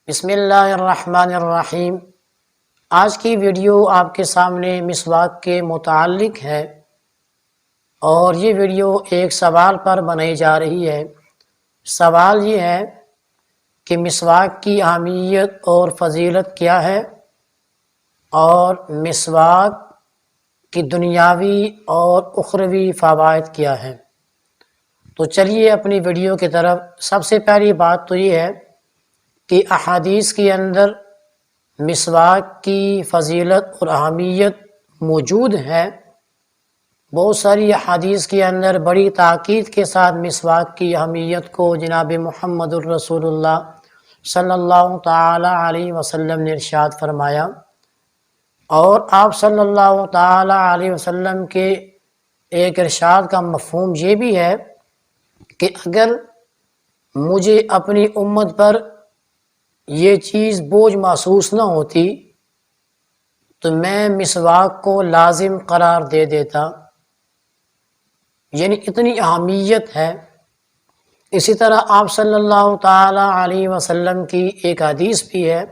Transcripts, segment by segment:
بسم اللہ الرحمن الرحیم۔ آج کی ویڈیو آپ کے سامنے مسواک کے متعلق ہے اور یہ ویڈیو ایک سوال پر بنائی جا رہی ہے۔ سوال یہ ہے کہ مسواک کی اہمیت اور فضیلت کیا ہے اور مسواک کی دنیاوی اور اخروی فوائد کیا ہے۔ تو چلیے اپنی ویڈیو کی طرف۔ سب سے پہلی بات تو یہ ہے کہ احادیث کے اندر مسواک کی فضیلت اور اہمیت موجود ہے۔ بہت ساری احادیث کے اندر بڑی تاکید کے ساتھ مسواک کی اہمیت کو جناب محمد الرسول اللہ صلی اللہ تعالی علیہ وسلم نے ارشاد فرمایا، اور آپ صلی اللہ تعالی علیہ وسلم کے ایک ارشاد کا مفہوم یہ بھی ہے کہ اگر مجھے اپنی امت پر یہ چیز بوجھ محسوس نہ ہوتی تو میں مسواک کو لازم قرار دے دیتا، یعنی اتنی اہمیت ہے۔ اسی طرح آپ صلی اللہ تعالی علیہ وسلم کی ایک حدیث بھی ہے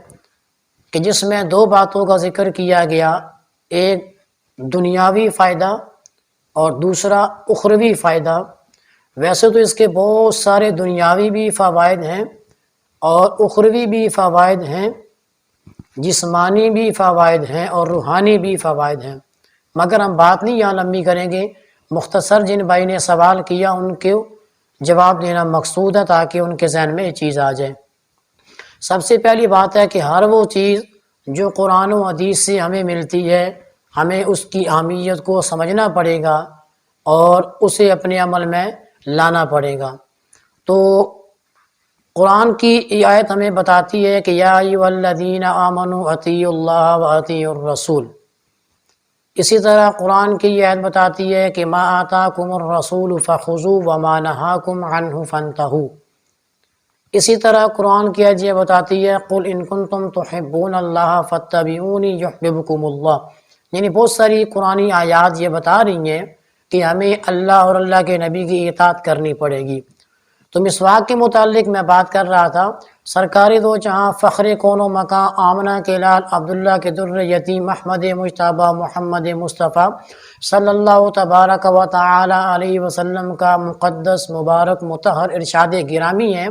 کہ جس میں دو باتوں کا ذکر کیا گیا، ایک دنیاوی فائدہ اور دوسرا اخروی فائدہ۔ ویسے تو اس کے بہت سارے دنیاوی بھی فوائد ہیں اور اخروی بھی فوائد ہیں، جسمانی بھی فوائد ہیں اور روحانی بھی فوائد ہیں، مگر ہم بات نہیں یہاں لمبی کریں گے۔ مختصر جن بھائی نے سوال کیا ان کو جواب دینا مقصود ہے تاکہ ان کے ذہن میں یہ چیز آ جائے۔ سب سے پہلی بات ہے کہ ہر وہ چیز جو قرآن و حدیث سے ہمیں ملتی ہے، ہمیں اس کی اہمیت کو سمجھنا پڑے گا اور اسے اپنے عمل میں لانا پڑے گا۔ تو قرآن کی یہ آیت ہمیں بتاتی ہے کہ یا ایھا الذین آمنوا اطیعوا اللہ واطیعوا الرسول۔ اسی طرح قرآن کی یہ آیت بتاتی ہے کہ ما آتاکم الرسول فخذوہ وما نہاکم عنہ فانتہوا۔ اسی طرح قرآن کی آیت یہ بتاتی ہے قل ان کنتم تحبون اللہ فاتبعونی یحببکم اللہ۔ یعنی بہت ساری قرآنی آیات یہ بتا رہی ہیں کہ ہمیں اللہ اور اللہ کے نبی کی اطاعت کرنی پڑے گی۔ تو مسواک کے متعلق میں بات کر رہا تھا۔ سرکار دو جہاں فخر کون و مکان آمنہ کے لال عبداللہ کے در یتیم احمد مجتبیٰ محمد مصطفیٰ صلی اللہ تبارک و تعالی علیہ وسلم کا مقدس مبارک مطہر ارشاد گرامی ہے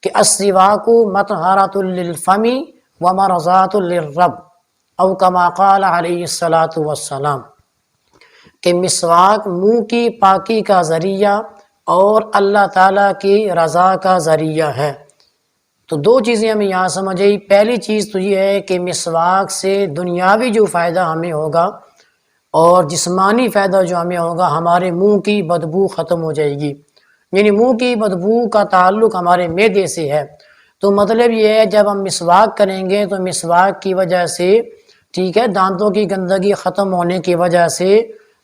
کہ السواک مطہرۃ للفم ومرضات للرب، او کما قال علیہ الصلاۃ والسلام، کہ مسواک منہ کی پاکی کا ذریعہ اور اللہ تعالیٰ کی رضا کا ذریعہ ہے۔ تو دو چیزیں ہمیں یہاں سمجھ آئی۔ پہلی چیز تو یہ ہے کہ مسواک سے دنیاوی جو فائدہ ہمیں ہوگا اور جسمانی فائدہ جو ہمیں ہوگا، ہمارے منہ کی بدبو ختم ہو جائے گی۔ یعنی منہ کی بدبو کا تعلق ہمارے معدے سے ہے، تو مطلب یہ ہے جب ہم مسواک کریں گے تو مسواک کی وجہ سے دانتوں کی گندگی ختم ہونے کی وجہ سے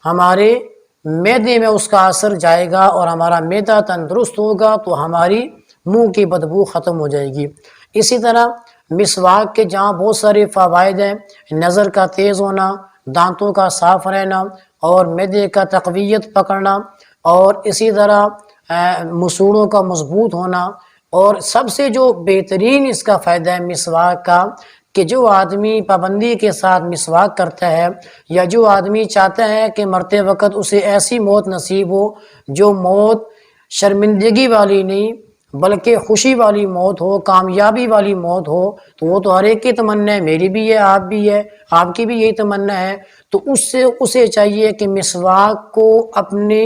ہمارے معدے میں اس کا اثر جائے گا اور ہمارا معدہ تندرست ہوگا تو ہماری منہ کی بدبو ختم ہو جائے گی۔ اسی طرح مسواک کے جہاں بہت سارے فوائد ہیں، نظر کا تیز ہونا، دانتوں کا صاف رہنا اور معدے کا تقویت پکڑنا، اور اسی طرح مسوڑوں کا مضبوط ہونا، اور سب سے جو بہترین اس کا فائدہ ہے مسواک کا کہ جو آدمی پابندی کے ساتھ مسواک کرتا ہے، یا جو آدمی چاہتا ہے کہ مرتے وقت اسے ایسی موت نصیب ہو جو موت شرمندگی والی نہیں بلکہ خوشی والی موت ہو، کامیابی والی موت ہو، تو وہ تو ہر ایک کی تمنا ہے، میری بھی ہے، آپ بھی ہے، آپ کی بھی یہی تمنا ہے۔ تو اسے چاہیے کہ مسواک کو اپنے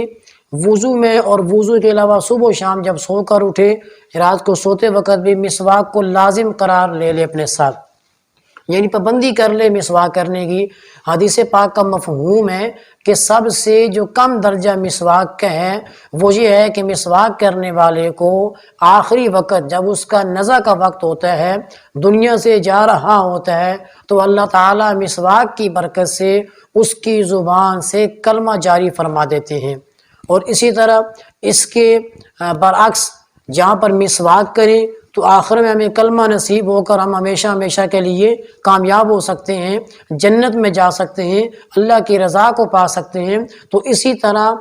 وضو میں، اور وضو کے علاوہ صبح و شام جب سو کر اٹھے، رات کو سوتے وقت بھی مسواک کو لازم قرار لے لے اپنے ساتھ، یعنی پابندی کر لے مسواک کرنے کی۔ حدیث پاک کا مفہوم ہے کہ سب سے جو کم درجہ مسواک کا ہے وہ یہ ہے کہ مسواک کرنے والے کو آخری وقت جب اس کا نزع کا وقت ہوتا ہے، دنیا سے جا رہا ہوتا ہے، تو اللہ تعالیٰ مسواک کی برکت سے اس کی زبان سے کلمہ جاری فرما دیتے ہیں۔ اور اسی طرح اس کے برعکس جہاں پر مسواک کریں تو آخر میں ہمیں کلمہ نصیب ہو کر ہم ہمیشہ ہمیشہ کے لیے کامیاب ہو سکتے ہیں، جنت میں جا سکتے ہیں، اللہ کی رضا کو پا سکتے ہیں۔ تو اسی طرح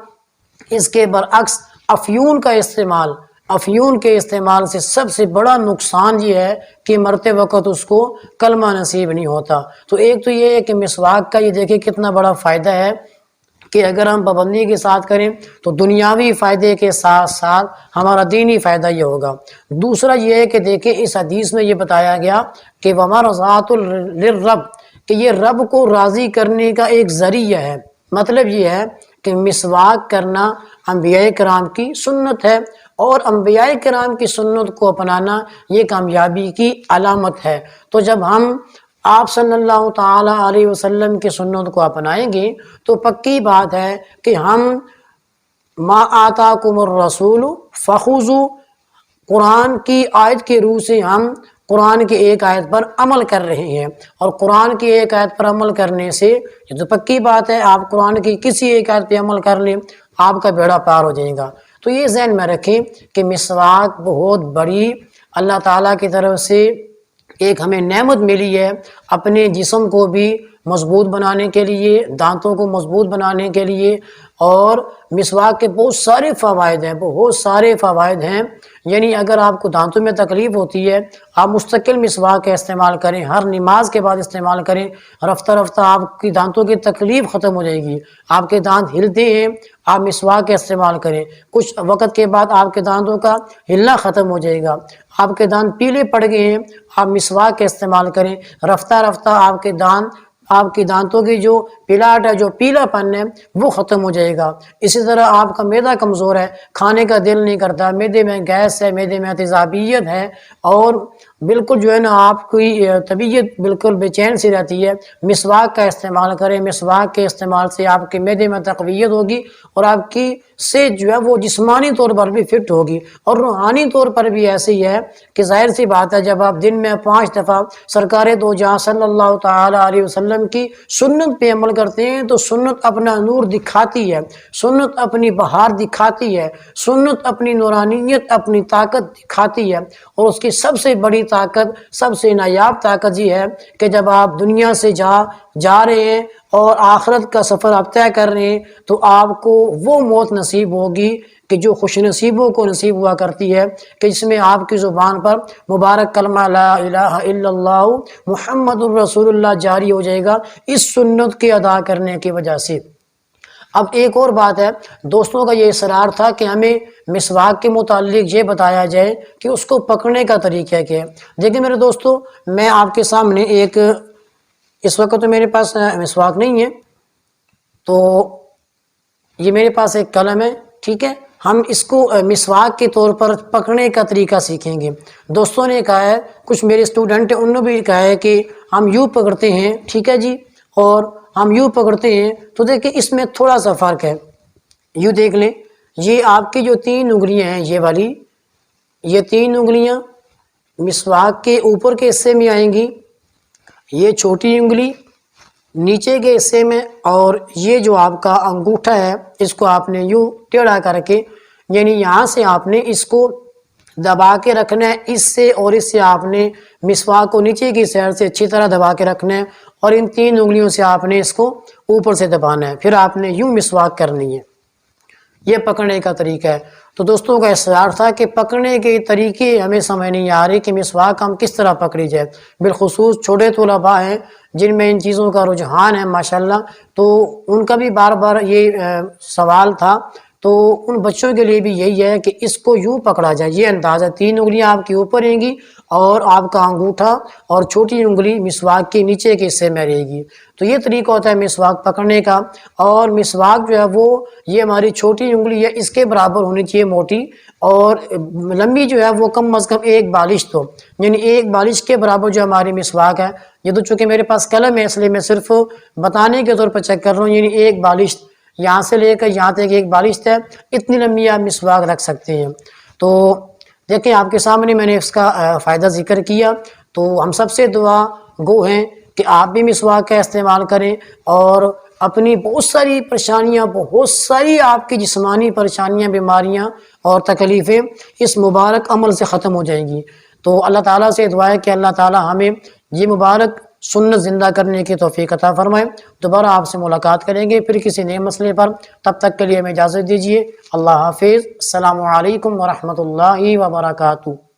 اس کے برعکس افیون کا استعمال افیون کے استعمال سے سب سے بڑا نقصان یہ ہے کہ مرتے وقت اس کو کلمہ نصیب نہیں ہوتا۔ تو ایک تو یہ ہے کہ مسواک کا یہ دیکھیں کتنا بڑا فائدہ ہے کہ اگر ہم پابندی کے ساتھ کریں تو دنیاوی فائدے کے ساتھ ساتھ ہمارا دینی فائدہ یہ ہوگا۔ دوسرا یہ ہے کہ دیکھیں اس حدیث میں یہ بتایا گیا کہ وَمَرْضَاتُ لِلرَّبِّ، کہ یہ رب کو راضی کرنے کا ایک ذریعہ ہے۔ مطلب یہ ہے کہ مسواک کرنا انبیاء کرام کی سنت ہے، اور انبیاء کرام کی سنت کو اپنانا یہ کامیابی کی علامت ہے۔ تو جب ہم آپ صلی اللہ تعالیٰ علیہ وسلم کی سنت کو اپنائیں گے تو پکی بات ہے کہ ہم ما آتاکم الرسول فخذوا، قرآن کی آیت کے روح سے ہم قرآن کی ایک آیت پر عمل کر رہے ہیں، اور قرآن کی ایک آیت پر عمل کرنے سے یہ تو پکی بات ہے آپ قرآن کی کسی ایک آیت پہ عمل کر لیں آپ کا بیڑا پار ہو جائے گا۔ تو یہ ذہن میں رکھیں کہ مسواک بہت بڑی اللہ تعالیٰ کی طرف سے ایک ہمیں نعمت ملی ہے، اپنے جسم کو بھی مضبوط بنانے کے لیے، دانتوں کو مضبوط بنانے کے لیے، اور مسواک کے بہت سارے فوائد ہیں، بہت سارے فوائد ہیں۔ یعنی اگر آپ کو دانتوں میں تکلیف ہوتی ہے آپ مستقل مسواک کا استعمال کریں، ہر نماز کے بعد استعمال کریں، رفتہ رفتہ آپ کی دانتوں کی تکلیف ختم ہو جائے گی۔ آپ کے دانت ہلتے ہیں آپ مسواک کا استعمال کریں، کچھ وقت کے بعد آپ کے دانتوں کا ہلنا ختم ہو جائے گا۔ آپ کے دانت پیلے پڑ گئے ہیں آپ مسواک کا استعمال کریں، رفتہ رفتہ آپ کی دانتوں کی جو پلاٹ ہے، جو پیلا پن ہے وہ ختم ہو جائے گا۔ اسی طرح آپ کا معدہ کمزور ہے، کھانے کا دل نہیں کرتا، معدے میں گیس ہے، معدے میں تیزابیت ہے، اور بالکل جو ہے نا آپ کی طبیعت بالکل بے چین سی رہتی ہے، مسواک کا استعمال کریں۔ مسواک کے استعمال سے آپ کے معدے میں تقویت ہوگی، اور آپ کی صحت جو ہے وہ جسمانی طور پر بھی فٹ ہوگی، اور روحانی طور پر بھی ایسے ہی ہے کہ ظاہر سی بات ہے جب آپ دن میں 5 دفعہ سرکار دو جہاں صلی اللہ تعالیٰ علیہ وسلم کی سنت پہ عمل کرتے ہیں تو سنت اپنا نور دکھاتی ہے، سنت اپنی بہار دکھاتی ہے، سنت اپنی نورانیت اپنی طاقت دکھاتی ہے۔ اور اس کی سب سے بڑی طاقت، سب سے نایاب طاقت یہ ہے کہ جب آپ دنیا سے جا رہے ہیں اور آخرت کا سفر آپ طے کر رہے ہیں تو آپ کو وہ موت نصیب ہوگی کہ جو خوش نصیبوں کو نصیب ہوا کرتی ہے، کہ جس میں آپ کی زبان پر مبارک کلمہ لا الہ الا اللہ محمد الرسول اللہ جاری ہو جائے گا اس سنت کے ادا کرنے کی وجہ سے۔ اب ایک اور بات ہے، دوستوں کا یہ اصرار تھا کہ ہمیں مسواک کے متعلق یہ بتایا جائے کہ اس کو پکڑنے کا طریقہ کیا ہے۔ دیکھیں میرے دوستو، میں آپ کے سامنے اس وقت تو میرے پاس مسواک نہیں ہے، تو یہ میرے پاس ایک قلم ہے، ٹھیک ہے، ہم اس کو مسواک کے طور پر پکڑنے کا طریقہ سیکھیں گے۔ دوستوں نے کہا ہے، کچھ میرے اسٹوڈنٹ ہیں انہوں نے بھی کہا ہے کہ ہم یوں پکڑتے ہیں، ٹھیک ہے جی، اور ہم یوں پکڑتے ہیں، تو دیکھیں اس میں تھوڑا سا فرق ہے۔ یوں دیکھ لیں، یہ آپ کی جو 3 انگلیاں ہیں، یہ والی، یہ 3 انگلیاں مسواک کے اوپر کے حصے میں آئیں گی، یہ چھوٹی انگلی نیچے کے حصے میں، اور یہ جو آپ کا انگوٹھا ہے اس کو آپ نے یوں ٹیڑھا کر کے، یعنی یہاں سے آپ نے اس کو دبا کے رکھنا ہے، اس سے اور اس سے آپ نے مسواک کو نیچے کی سائڈ سے اچھی طرح دبا کے رکھنا ہے، اور ان 3 انگلیوں سے آپ نے اس کو اوپر سے دبانا ہے، پھر آپ نے یوں مسواک کرنی ہے۔ یہ پکڑنے کا طریقہ ہے۔ تو دوستوں کا اصرار تھا کہ پکڑنے کے طریقے ہمیں سمجھ نہیں آ رہی کہ مسواک ہم کس طرح پکڑی جائے، بالخصوص چھوٹے طلباء ہیں جن میں ان چیزوں کا رجحان ہے ماشاءاللہ، تو ان کا بھی بار بار یہ سوال تھا، تو ان بچوں کے لیے بھی یہی ہے کہ اس کو یوں پکڑا جائے۔ یہ اندازہ 3 انگلیاں آپ کی اوپر رہیں گی اور آپ کا انگوٹھا اور چھوٹی انگلی مسواک کے نیچے کے حصے میں رہے گی۔ تو یہ طریقہ ہوتا ہے مسواک پکڑنے کا۔ اور مسواک جو ہے وہ یہ ہماری چھوٹی انگلی ہے، اس کے برابر ہونی چاہیے موٹی، اور لمبی جو ہے وہ کم از کم 1 بالش، تو یعنی 1 بالش کے برابر جو ہماری مسواک ہے۔ یہ تو چونکہ میرے پاس قلم ہے اس لیے میں صرف بتانے کے طور پر چیک کر رہا ہوں، یعنی 1 بالش یہاں سے لے کر یہاں تک 1 بالش ہے، اتنی لمبی آپ مسواک رکھ سکتے ہیں۔ تو دیکھیں آپ کے سامنے میں نے اس کا فائدہ ذکر کیا، تو ہم سب سے دعا گو ہیں کہ آپ بھی مسواک کا استعمال کریں، اور اپنی بہت ساری پریشانیاں، بہت ساری آپ کی جسمانی پریشانیاں، بیماریاں اور تکلیفیں اس مبارک عمل سے ختم ہو جائیں گی۔ تو اللہ تعالیٰ سے دعا ہے کہ اللہ تعالیٰ ہمیں یہ مبارک سنت زندہ کرنے کی توفیق عطا فرمائے۔ دوبارہ آپ سے ملاقات کریں گے پھر کسی نئے مسئلے پر، تب تک کے لیے ہمیں اجازت دیجیے۔ اللہ حافظ۔ السلام علیکم ورحمۃ اللہ وبرکاتہ۔